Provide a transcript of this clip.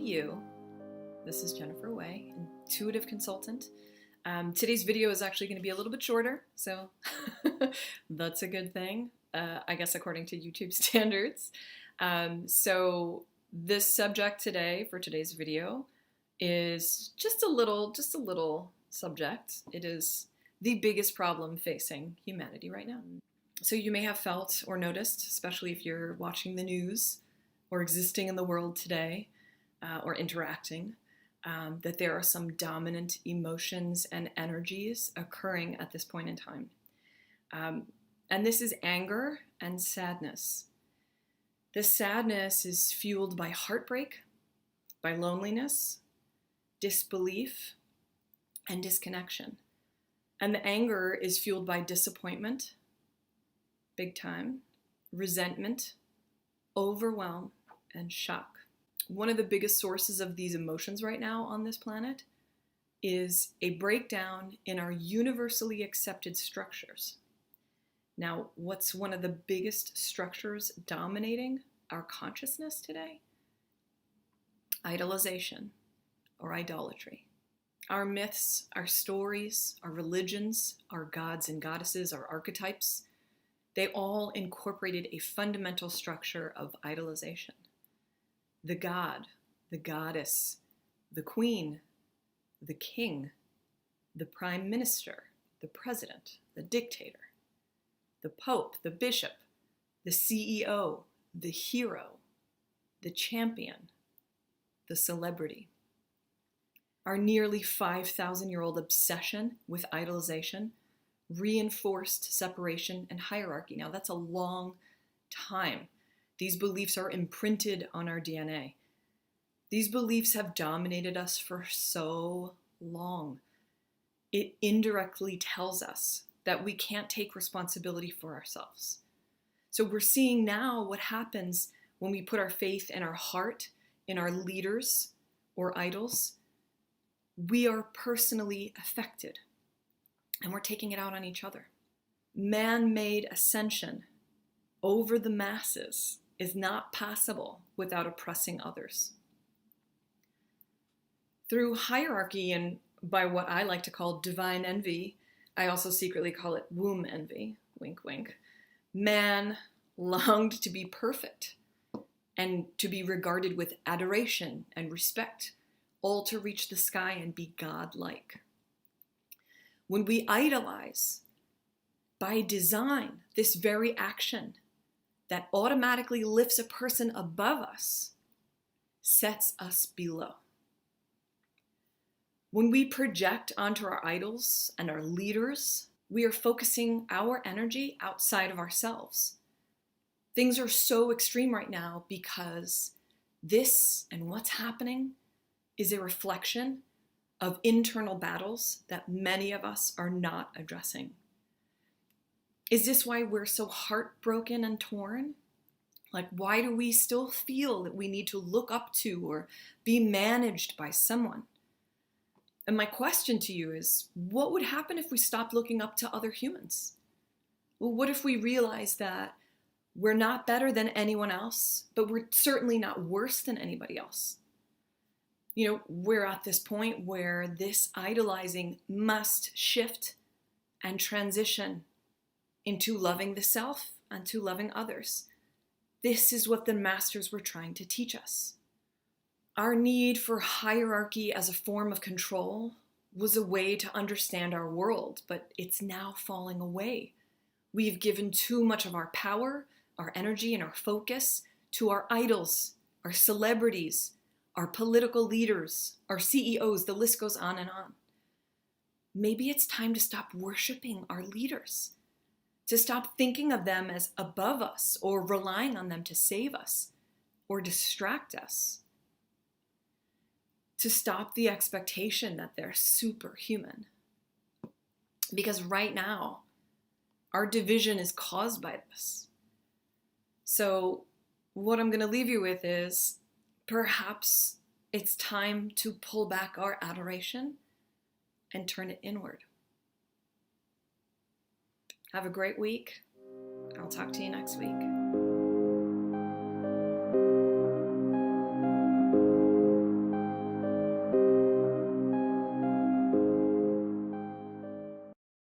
you. This is Jennifer Way, intuitive consultant. Today's video is actually going to be a little bit shorter, so that's a good thing, I guess, according to YouTube standards. So this subject today for today's video is just a little subject. It is the biggest problem facing humanity right now. So you may have felt or noticed, especially if you're watching the news or existing in the world today or interacting, that there are some dominant emotions and energies occurring at this point in time. And this is anger and sadness. This sadness is fueled by heartbreak, by loneliness, disbelief, and disconnection. And the anger is fueled by disappointment, big time, resentment, overwhelm, and shock. One of the biggest sources of these emotions right now on this planet is a breakdown in our universally accepted structures. Now, what's one of the biggest structures dominating our consciousness today? Idolization, or idolatry. Our myths, our stories, our religions, our gods and goddesses, our archetypes, they all incorporated a fundamental structure of idolization. The god, the goddess, the queen, the king, the prime minister, the president, the dictator, the pope, the bishop, the CEO, the hero, the champion, the celebrity. Our nearly 5,000-year-old obsession with idolization reinforced separation and hierarchy. Now, that's a long time. These beliefs are imprinted on our DNA. These beliefs have dominated us for so long. It indirectly tells us that we can't take responsibility for ourselves. So we're seeing now what happens when we put our faith and our heart in our leaders or idols. We are personally affected, and we're taking it out on each other. Man-made ascension over the masses is not possible without oppressing others. Through hierarchy and by what I like to call divine envy, I also secretly call it womb envy, wink wink, man longed to be perfect and to be regarded with adoration and respect, all to reach the sky and be godlike. When we idolize, by design, this very action that automatically lifts a person above us sets us below. When we project onto our idols and our leaders, we are focusing our energy outside of ourselves. Things are so extreme right now because this and what's happening is a reflection of internal battles that many of us are not addressing. Is this why we're so heartbroken and torn? Like, why do we still feel that we need to look up to or be managed by someone? And my question to you is, what would happen if we stopped looking up to other humans? Well, what if we realized that we're not better than anyone else, but we're certainly not worse than anybody else? You know, we're at this point where this idolizing must shift and transition into loving the self and to loving others. This is what the masters were trying to teach us. Our need for hierarchy as a form of control was a way to understand our world, but it's now falling away. We've given too much of our power, our energy, and our focus to our idols, our celebrities, our political leaders, our CEOs, the list goes on and on. Maybe it's time to stop worshiping our leaders, to stop thinking of them as above us or relying on them to save us or distract us, to stop the expectation that they're superhuman. Because right now, our division is caused by this. So what I'm going to leave you with is, perhaps it's time to pull back our adoration and turn it inward. Have a great week. I'll talk to you next week.